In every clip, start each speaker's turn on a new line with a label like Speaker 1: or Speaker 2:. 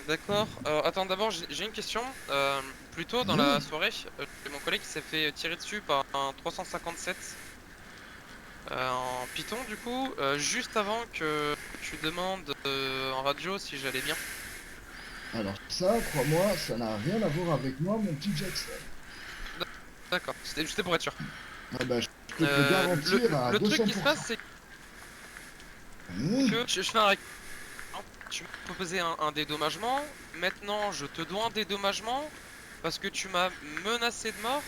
Speaker 1: D'accord. Attends, d'abord, j'ai une question. Plus tôt dans la soirée, j'ai mon collègue qui s'est fait tirer dessus par un 357 en Python, du coup, juste avant que tu demandes en radio si j'allais bien.
Speaker 2: Alors ça, crois-moi, ça n'a rien à voir avec moi, mon petit Jackson.
Speaker 1: D'accord, c'était pour être sûr.
Speaker 2: Ah bah, je peux te le garantir à
Speaker 1: Le truc qui se passe,
Speaker 2: 200%.
Speaker 1: c'est
Speaker 2: Hein.
Speaker 1: que je fais un récap. Tu m'as proposé un dédommagement. Maintenant, je te dois un dédommagement parce que tu m'as menacé de mort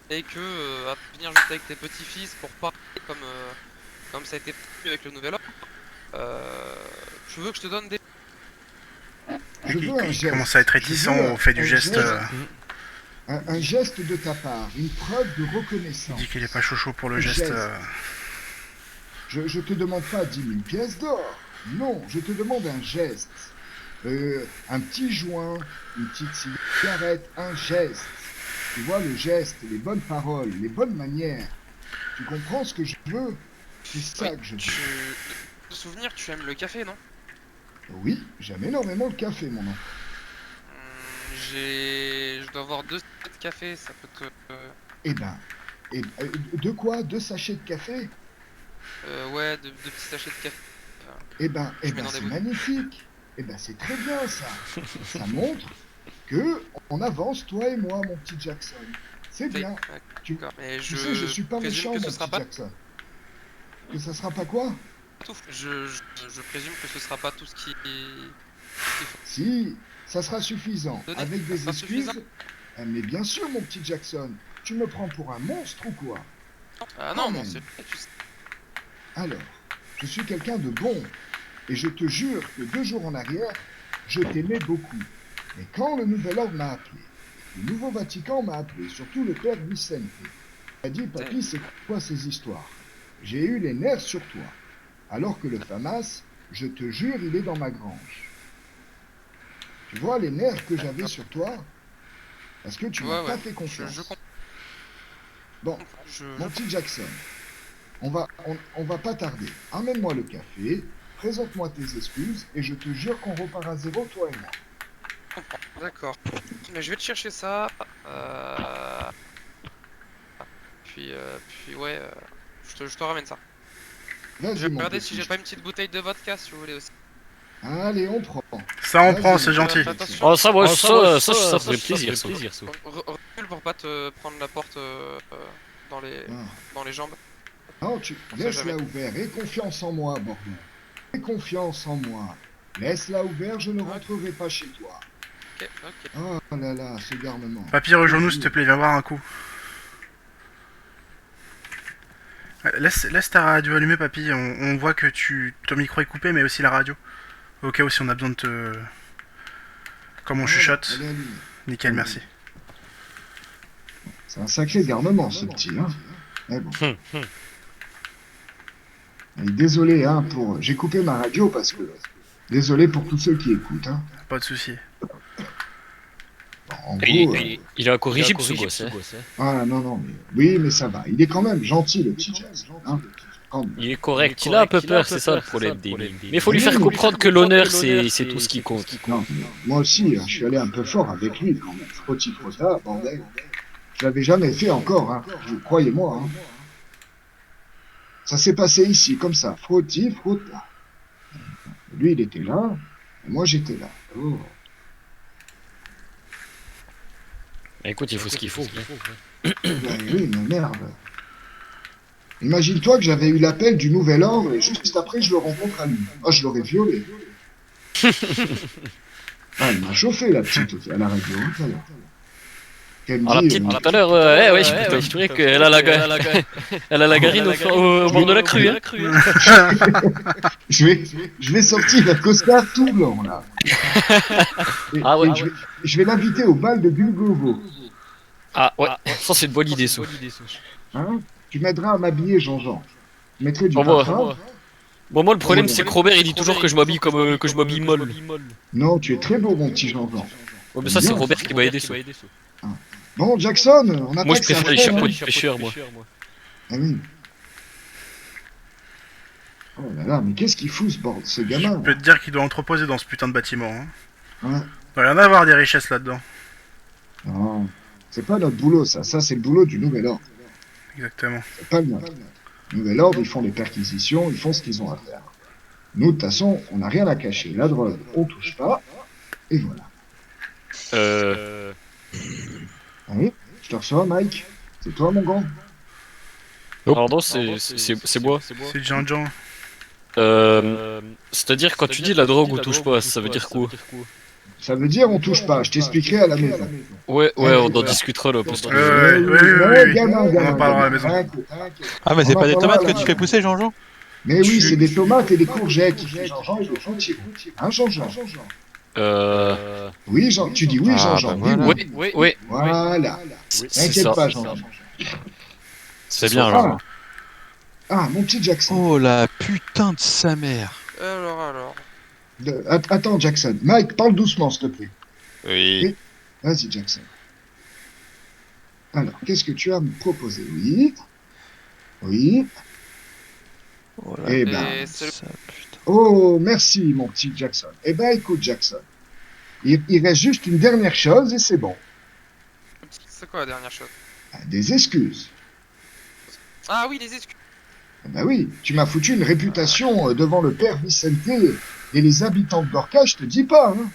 Speaker 1: et que à venir juste avec tes petits-fils pour parler comme ça a été prévu avec le nouvel ordre. Tu veux que je te donne des...
Speaker 2: Je veux un
Speaker 3: Il commence à
Speaker 2: geste.
Speaker 3: être
Speaker 2: Je
Speaker 3: réticent
Speaker 2: veux
Speaker 3: au fait du
Speaker 2: un
Speaker 3: geste.
Speaker 2: geste, un geste de ta part, une preuve de
Speaker 3: Il dit qu'il est
Speaker 2: reconnaissance.
Speaker 3: pas chaud pour le
Speaker 2: Un
Speaker 3: geste.
Speaker 2: geste. Je te demande pas 10 000 pièces d'or. Non, je te demande un geste. Un petit joint, une petite cigarette, un geste. Tu vois, le geste, les bonnes paroles, les bonnes manières. Tu comprends ce que je veux? C'est
Speaker 1: Oui,
Speaker 2: ça que je veux.
Speaker 1: De souvenir, tu aimes le café, non?
Speaker 2: Oui, j'aime énormément le café, mon enfant.
Speaker 1: Je dois avoir 2 sachets de café, ça peut te...
Speaker 2: Eh ben, de quoi? 2 sachets de café?
Speaker 1: ouais, deux petits sachets de café.
Speaker 2: Eh
Speaker 1: Je mets
Speaker 2: ben,
Speaker 1: dans des
Speaker 2: c'est
Speaker 1: bouteilles.
Speaker 2: magnifique. Eh ben, c'est très bien ça. Ça montre que on avance, toi et moi, mon petit Jackson. C'est bien. Tu,
Speaker 1: D'accord, mais
Speaker 2: tu sais, je
Speaker 1: je
Speaker 2: suis pas
Speaker 1: présume
Speaker 2: méchant,
Speaker 1: que ce
Speaker 2: mon
Speaker 1: sera
Speaker 2: petit
Speaker 1: pas
Speaker 2: Jackson. Que ça sera pas quoi?
Speaker 1: tout. Je présume que ce sera pas tout ce qu'il faut
Speaker 2: Si, ça sera suffisant.
Speaker 1: donner.
Speaker 2: Avec
Speaker 1: Ça
Speaker 2: des
Speaker 1: sera suffisant?
Speaker 2: excuses. Mais bien sûr, mon petit Jackson. Tu me prends pour un monstre ou quoi?
Speaker 1: Ah
Speaker 2: Quand
Speaker 1: non, non,
Speaker 2: même.
Speaker 1: tu sais.
Speaker 2: Alors, je suis quelqu'un de bon. Et je te jure que 2 jours en arrière, je t'aimais beaucoup. Mais quand le Nouvel Ordre m'a appelé, le Nouveau Vatican m'a appelé, surtout le père Vicente, il m'a dit, papy, c'est quoi ces histoires? J'ai eu les nerfs sur toi. Alors que le FAMAS, je te jure, il est dans ma grange. Tu vois les nerfs que j'avais sur toi? Parce que tu m'as
Speaker 1: Ouais,
Speaker 2: pas
Speaker 1: ouais,
Speaker 2: fait
Speaker 1: je
Speaker 2: confiance.
Speaker 1: comprends.
Speaker 2: Bon, mon petit Jackson, on va pas tarder. Amène-moi le café, présente-moi tes excuses, et je te jure qu'on repart à zéro, toi et moi.
Speaker 1: D'accord. Mais je vais te chercher ça. Puis ouais, je te ramène ça. Je
Speaker 2: Vas-y,
Speaker 1: vais
Speaker 2: mon
Speaker 1: regarder si
Speaker 2: petit
Speaker 1: j'ai pas
Speaker 2: Jackson.
Speaker 1: une petite bouteille de vodka si vous voulez aussi.
Speaker 2: Allez, on prend.
Speaker 3: Ça on
Speaker 2: Vas-y,
Speaker 3: prend,
Speaker 2: mon
Speaker 3: c'est
Speaker 2: petit
Speaker 3: gentil.
Speaker 2: Jackson.
Speaker 1: Attention,
Speaker 4: Oh, ça, moi, ça ferait plaisir, ça.
Speaker 1: recule pour pas te prendre la porte dans les
Speaker 2: Ah.
Speaker 1: dans les jambes.
Speaker 2: Non, tu
Speaker 1: On sait jamais.
Speaker 2: laisse-la ouverte. Aie confiance en moi, bordel. Aie confiance en moi. Laisse-la ouverte, je ne rentrerai pas chez toi.
Speaker 1: Ok, ok.
Speaker 2: Oh là là, ce garnement.
Speaker 3: Papy, rejoins-nous s'il te plaît, viens voir un coup. Laisse ta radio allumée, papy. On voit que ton micro est coupé, mais aussi la radio. Au cas où si on a besoin de te. Comme on chuchote.
Speaker 2: Elle est allumée.
Speaker 3: Nickel, merci.
Speaker 2: C'est un sacré garnement, ce petit, hein. Mais bon. Et désolé, hein, pour... J'ai coupé ma radio parce que... Désolé pour tous ceux qui écoutent, hein.
Speaker 3: Pas de soucis.
Speaker 2: Bon, en gros...
Speaker 4: Il est incorrigible, ce gosse. Hein.
Speaker 2: Ah non, non, mais... Oui, mais ça va. Il est quand même gentil, le petit Jackson, hein. Quand même.
Speaker 4: Il est correct, il a un peu peur, c'est ça le problème des Mais il faut lui faire comprendre que l'honneur, c'est tout ce qui compte.
Speaker 2: Non, mais moi aussi, hein, je suis allé un peu fort avec lui, quand même. Frotti frotta, bordel. Je l'avais jamais fait encore, hein. Croyez-moi, hein. Ça s'est passé ici, comme ça. Frotti frotta. Lui, il était là, et moi, j'étais là. Oh.
Speaker 4: Écoute, il faut ce qu'il faut.
Speaker 2: Ben oui, mais merde. Imagine-toi que j'avais eu l'appel du Nouvel Ordre et juste après je le rencontre à lui. Ah, je l'aurais violé. Ah, elle m'a chauffé la petite à la radio, hein, tout à l'heure. Elle me
Speaker 4: Ah, la
Speaker 2: dit,
Speaker 4: petite, tout à l'heure, ouais, je dirais qu'elle a la garine au bord de la crue. Hein.
Speaker 2: je vais sortir un costard tout blanc, là.
Speaker 4: Ah ouais.
Speaker 2: Et je vais l'inviter au bal de Bulgovo.
Speaker 4: Ah ouais, ça c'est une bonne idée, ça.
Speaker 2: Hein? Tu m'aideras à m'habiller, Jean-Jean. Je mettrai du
Speaker 4: Bon,
Speaker 2: parfum.
Speaker 4: Bon, moi, le problème, c'est que Robert, il dit toujours que je m'habille comme que je m'habille molle.
Speaker 2: Non, tu es très beau, mon petit Jean-Jean.
Speaker 4: Ouais, mais ça, c'est Robert qui m'a aidé, ça.
Speaker 2: Bon, Jackson, on a
Speaker 4: Moi,
Speaker 2: pas
Speaker 4: je préfère les chapeaux de pêcheur, moi.
Speaker 2: Ah oui. Oh là là, mais qu'est-ce qu'il fout ce gamin
Speaker 3: Je peux te dire qu'il doit entreposer dans ce putain de bâtiment. Hein.
Speaker 2: Hein?
Speaker 3: Il doit y en avoir des richesses là-dedans.
Speaker 2: Non, c'est pas notre boulot, ça. Ça, c'est le boulot du Nouvel Ordre.
Speaker 3: Exactement.
Speaker 2: C'est pas le nôtre. Le Nouvel Ordre, ils font les perquisitions, ils font ce qu'ils ont à faire. Nous, de toute façon, on n'a rien à cacher. La drogue, on touche pas. Et voilà. Allez, je te reçois, Mike. C'est toi, mon grand.
Speaker 4: Pardon, c'est moi.
Speaker 3: C'est Jean-Jean.
Speaker 4: C'est-à-dire, quand tu dis la drogue ou touche pas, ça veut dire quoi?
Speaker 2: Ça veut dire on touche pas. Je t'expliquerai à la maison.
Speaker 4: Ouais, on en discutera là, parce que...
Speaker 3: Oui.
Speaker 2: Gamin,
Speaker 3: On en parlera à la maison.
Speaker 5: Ah, mais c'est
Speaker 2: On
Speaker 5: pas
Speaker 2: en
Speaker 5: des
Speaker 2: parlera
Speaker 5: tomates que
Speaker 2: là.
Speaker 5: tu fais pousser, Jean-Jean?
Speaker 2: Mais oui, c'est des tomates et des courgettes. Jean-Jean et des potiers. Hein, Jean-Jean? Oui, Jean. Tu dis oui,
Speaker 5: Ah,
Speaker 2: Jean-Jean.
Speaker 5: bah voilà.
Speaker 4: Oui,
Speaker 2: Voilà.
Speaker 4: c'est
Speaker 2: T'inquiète
Speaker 4: ça.
Speaker 2: pas, Jean-Jean.
Speaker 5: C'est bien,
Speaker 2: Ah.
Speaker 5: Jean-Jean.
Speaker 2: Ah, mon petit Jackson.
Speaker 5: Oh la putain de sa mère.
Speaker 1: Alors.
Speaker 2: Attends, Jackson. Mike, parle doucement, s'il te plaît.
Speaker 5: Oui.
Speaker 2: Vas-y, Jackson. Alors, qu'est-ce que tu as à me proposer? Oui. Oui.
Speaker 5: Oh
Speaker 2: Eh
Speaker 5: la
Speaker 2: ben.
Speaker 1: Et c'est le-
Speaker 5: sa putain.
Speaker 2: Oh, merci, mon petit Jackson. Eh ben, écoute, Jackson. Il reste juste une dernière chose et c'est bon.
Speaker 1: C'est quoi la dernière chose?
Speaker 2: Des excuses.
Speaker 1: Ah oui, les excuses.
Speaker 2: Eh ben oui, tu m'as foutu une réputation devant le père Vicente et les habitants de Gorka, je te dis pas, hein.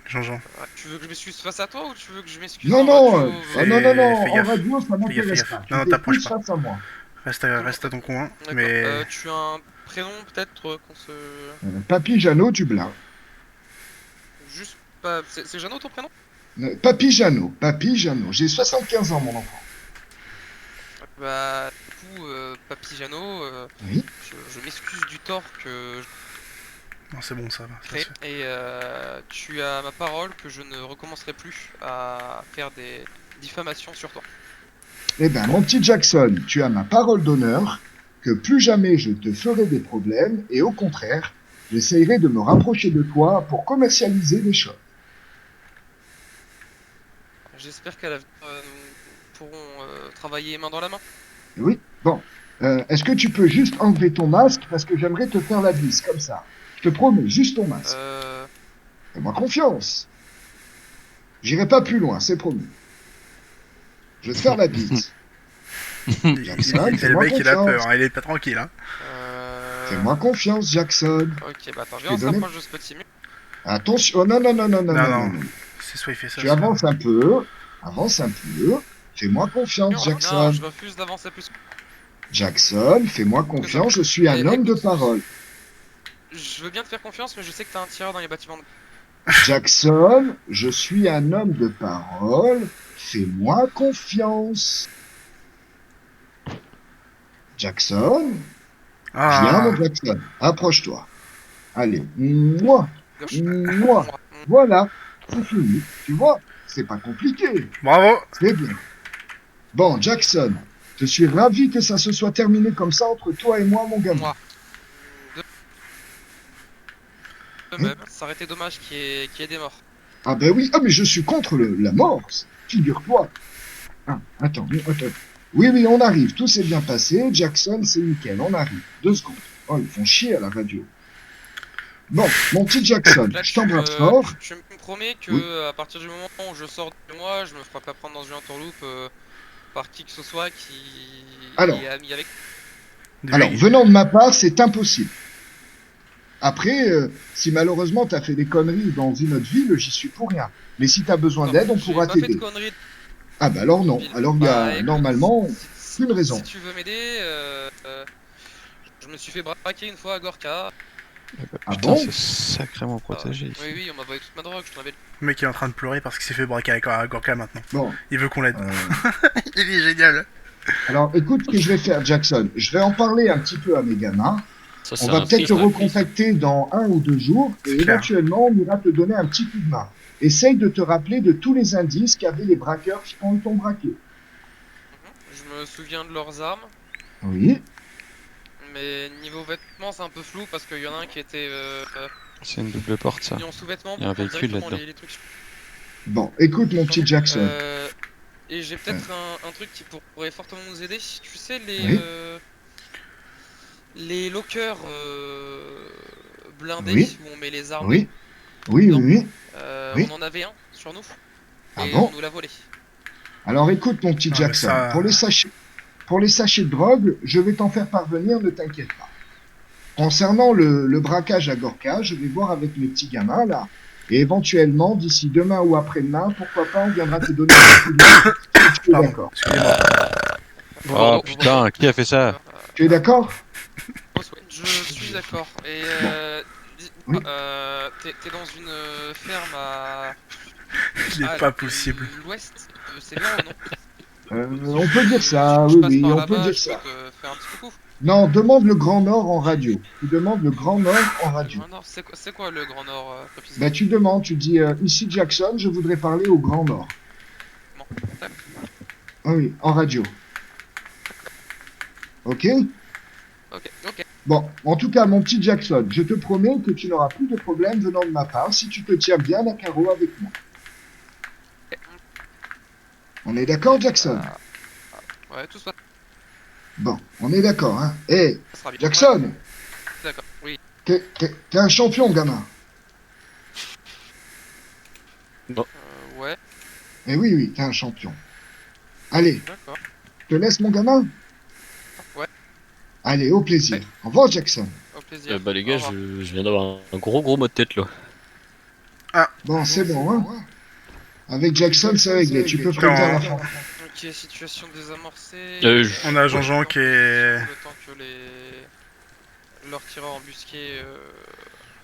Speaker 3: Jean-Jean.
Speaker 1: Tu veux que je m'excuse face à toi ou tu veux que je m'excuse
Speaker 2: Non,
Speaker 1: en
Speaker 2: non,
Speaker 1: radio,
Speaker 2: non,
Speaker 3: fais
Speaker 2: non,
Speaker 3: gaffe.
Speaker 2: en radio, ça
Speaker 3: Fais gaffe,
Speaker 2: m'intéresse
Speaker 3: fais
Speaker 2: pas.
Speaker 3: gaffe.
Speaker 2: Tu
Speaker 3: Non,
Speaker 2: fais
Speaker 3: t'approches
Speaker 2: plus
Speaker 3: pas.
Speaker 2: face à moi.
Speaker 3: Reste à ton coin.
Speaker 1: D'accord.
Speaker 3: Mais.
Speaker 1: Tu as un prénom peut-être qu'on se...
Speaker 2: Papy Jeannot Dublin.
Speaker 1: Juste pas... C'est Jeannot ton prénom?
Speaker 2: Papy Jeannot. J'ai 75 ans, mon enfant.
Speaker 1: Bah, du coup, Papy Jeannot,
Speaker 2: Oui.
Speaker 1: je m'excuse du tort que
Speaker 3: Non, c'est bon, ça va. Ça
Speaker 1: crée
Speaker 3: se fait.
Speaker 1: et tu as ma parole que je ne recommencerai plus à faire des diffamations sur toi.
Speaker 2: Eh ben, mon petit Jackson, tu as ma parole d'honneur que plus jamais je te ferai des problèmes et au contraire, j'essayerai de me rapprocher de toi pour commercialiser des choses.
Speaker 1: J'espère qu'à l'avenir, nous pourrons travailler main dans la main.
Speaker 2: Oui. Bon. Est-ce que tu peux juste enlever ton masque parce que j'aimerais te faire la bise comme ça. Je te promets, juste ton masque. Fais-moi confiance. J'irai pas plus loin, c'est promis. Je vais te faire la bise. Jackson,
Speaker 3: C'est le
Speaker 2: fais-moi
Speaker 3: mec, il a
Speaker 2: confiance.
Speaker 3: peur. Hein. Il est pas tranquille. Hein.
Speaker 2: Fais-moi confiance, Jackson.
Speaker 1: Ok, bah attends,
Speaker 2: Je
Speaker 1: viens, on
Speaker 2: t'ai
Speaker 1: se
Speaker 2: donné-
Speaker 1: rapproche de ce petit mur.
Speaker 2: Attention. Oh, non, non, non, non, non, non,
Speaker 3: Non.
Speaker 2: non.
Speaker 3: C'est soit il fait ça.
Speaker 2: Tu
Speaker 3: soit-
Speaker 2: avances un peu. Avance un peu. Fais-moi confiance,
Speaker 1: Non,
Speaker 2: Jackson.
Speaker 1: je refuse d'avancer plus.
Speaker 2: Jackson, fais-moi confiance, je suis un homme de parole.
Speaker 1: Je veux bien te faire confiance, mais je sais que t'as un tireur dans les bâtiments.
Speaker 2: Jackson, je suis un homme de parole. Fais-moi confiance. Jackson, viens,
Speaker 3: Ah.
Speaker 2: mon Jackson. Approche-toi. Allez, moi,
Speaker 1: Gauche.
Speaker 2: moi. Voilà, c'est fini. Tu vois, c'est pas compliqué.
Speaker 3: Bravo.
Speaker 2: C'est bien. Bon, Jackson, je suis ravi que ça se soit terminé comme ça entre toi et moi, mon gamin.
Speaker 1: Moi. De même, ça aurait été dommage qu'il y ait des morts.
Speaker 2: Ah ben oui, ah mais je suis contre la mort, figure-toi. Ah, attends. Oui, on arrive, tout s'est bien passé, Jackson, c'est nickel, on arrive. 2 secondes. Oh, ils font chier à la radio. Bon, mon petit Jackson,
Speaker 1: Là,
Speaker 2: je t'embrasse fort.
Speaker 1: tu me promets que
Speaker 2: Oui.
Speaker 1: à partir du moment où je sors de moi, je me ferai pas prendre dans une entourloupe par qui que ce soit qui
Speaker 2: Alors.
Speaker 1: est ami avec.
Speaker 2: Alors, venant de ma part, c'est impossible. Après, si malheureusement t'as fait des conneries dans une autre ville, j'y suis pour rien. Mais si t'as besoin d'aide, on pourra
Speaker 1: J'ai pas fait de
Speaker 2: t'aider.
Speaker 1: conneries.
Speaker 2: Ah bah alors non, alors il y a
Speaker 1: écoute,
Speaker 2: normalement
Speaker 1: si-
Speaker 2: une raison.
Speaker 1: Si tu veux m'aider, je me suis fait braquer une fois à Gorka.
Speaker 2: Ah
Speaker 5: Putain,
Speaker 2: bon
Speaker 5: c'est sacrément protégé ici.
Speaker 1: Oui, on m'a volé toute ma drogue, je t'en avais...
Speaker 3: Le mec il est en train de pleurer parce qu'il s'est fait braquer à Gorka maintenant.
Speaker 2: Bon,
Speaker 3: Il veut qu'on l'aide.
Speaker 2: euh,
Speaker 3: Il est génial.
Speaker 2: alors écoute ce que je vais faire, Jackson. Je vais en parler un petit peu à mes gamins.
Speaker 4: Ça,
Speaker 2: On
Speaker 4: c'est
Speaker 2: va
Speaker 4: un
Speaker 2: peut-être
Speaker 4: fils,
Speaker 2: te
Speaker 4: un fils.
Speaker 2: recontacter dans 1 ou 2 jours et
Speaker 3: C'est clair.
Speaker 2: éventuellement on ira te donner un petit coup de main. Essaye de te rappeler de tous les indices qu'avaient les braqueurs quand ils t'ont braqué.
Speaker 1: Je me souviens de leurs armes,
Speaker 2: Oui.
Speaker 1: mais niveau vêtements c'est un peu flou parce qu'il y en a un qui était
Speaker 5: C'est une double porte ça.
Speaker 1: mis en sous-vêtements.
Speaker 5: Il y a un
Speaker 1: pour prendre
Speaker 5: véhicule
Speaker 1: directement
Speaker 5: là-dedans.
Speaker 1: les trucs.
Speaker 2: Bon, écoute mon petit Jackson.
Speaker 1: Et j'ai peut-être un truc qui pourrait fortement nous aider. Tu sais,
Speaker 2: Oui.
Speaker 1: les lockers blindé
Speaker 2: Oui.
Speaker 1: où on met les armes.
Speaker 2: Oui. Oui,
Speaker 1: Non.
Speaker 2: oui, oui. Oui.
Speaker 1: On en avait un sur nous.
Speaker 2: Ah
Speaker 1: Et
Speaker 2: bon?
Speaker 1: on nous l'a volé.
Speaker 2: Alors écoute, mon petit
Speaker 3: Ah, mais
Speaker 2: Jackson,
Speaker 3: ça-
Speaker 2: pour les sachets de drogue, je vais t'en faire parvenir, ne t'inquiète pas. Concernant le braquage à Gorka, je vais voir avec mes petits gamins là. Et éventuellement, d'ici demain ou après-demain, pourquoi pas, on viendra te donner un coup de main. Si tu es
Speaker 3: Pardon,
Speaker 2: d'accord.
Speaker 3: excusez-moi.
Speaker 5: Oh putain, qui a fait ça?
Speaker 2: Tu es d'accord?
Speaker 1: Je suis d'accord. Et
Speaker 2: Oui.
Speaker 1: t'es dans une ferme à
Speaker 3: Il est pas possible.
Speaker 1: l'ouest. C'est bien ou non?
Speaker 2: On peut dire ça,
Speaker 1: Je
Speaker 2: oui,
Speaker 1: passe
Speaker 2: oui,
Speaker 1: par
Speaker 2: on
Speaker 1: là-bas,
Speaker 2: peut dire
Speaker 1: je
Speaker 2: ça.
Speaker 1: peux te faire un petit coucou.
Speaker 2: Non, demande le Grand Nord en radio. Tu demandes le Grand Nord en
Speaker 1: Le
Speaker 2: radio.
Speaker 1: Grand Nord, c'est quoi le Grand Nord précisément?
Speaker 2: Ben, tu demandes, tu dis ici Jackson, je voudrais parler au Grand Nord.
Speaker 1: Bon, tac.
Speaker 2: Ah oui, en radio. Ok?
Speaker 1: Ok.
Speaker 2: Bon, en tout cas, mon petit Jackson, je te promets que tu n'auras plus de problème venant de ma part si tu te tiens bien à carreau avec moi. On est d'accord, Jackson?
Speaker 1: Ouais, tout ça
Speaker 2: Bon, on est d'accord, hein? Hé,
Speaker 1: sera bien.
Speaker 2: Jackson,
Speaker 1: Ouais, d'accord, oui.
Speaker 2: t'es un champion, gamin.
Speaker 1: Ouais,
Speaker 2: Eh oui, oui, t'es un champion. Allez,
Speaker 1: d'accord.
Speaker 2: je te laisse, mon gamin?
Speaker 1: Ouais.
Speaker 2: Allez, au plaisir.
Speaker 1: Ouais.
Speaker 2: Au revoir, Jackson.
Speaker 1: Au plaisir.
Speaker 4: Bah les
Speaker 1: Au
Speaker 4: gars,
Speaker 1: revoir.
Speaker 4: je viens d'avoir un gros mot de tête là.
Speaker 2: Bon, c'est bon, hein? Avec Jackson, c'est réglé. Tu peux prévenir la fin.
Speaker 1: Ok, situation désamorcée.
Speaker 3: On a Jean-Jean qui est...
Speaker 1: Le temps que leurs tireurs embusqués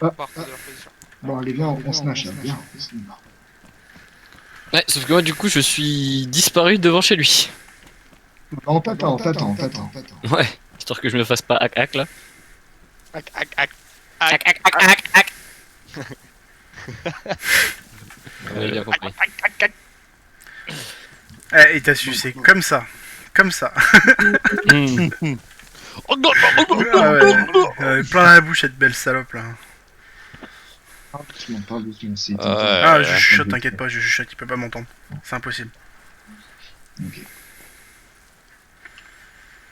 Speaker 2: Ah,
Speaker 1: partent de leur position.
Speaker 2: Bon, les gars, on se nage, bien.
Speaker 4: Ouais, sauf que moi du coup je suis disparu devant chez lui.
Speaker 2: On t'attend.
Speaker 4: Ouais, histoire que je me fasse pas hack là. Vous avez bien compris.
Speaker 3: Eh, il t'a sucé comme ça. Comme ça.
Speaker 4: Hmm.
Speaker 3: Ah ouais. Plein la bouche, cette belle salope là.
Speaker 2: Doucement, parle doucement, c'est...
Speaker 3: Ah, je chuchote, t'inquiète pas, je chuchote, il peut pas m'entendre. C'est impossible.
Speaker 2: Ok.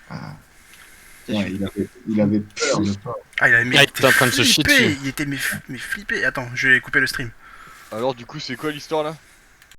Speaker 2: Ah. Ouais, il avait peur, le pauvre.
Speaker 3: Ah, il
Speaker 4: Ah, il était en train de se chier
Speaker 3: flippé.
Speaker 4: dessus.
Speaker 3: Il était mais flippé. Attends, je vais couper le stream.
Speaker 6: Alors du coup c'est quoi l'histoire là?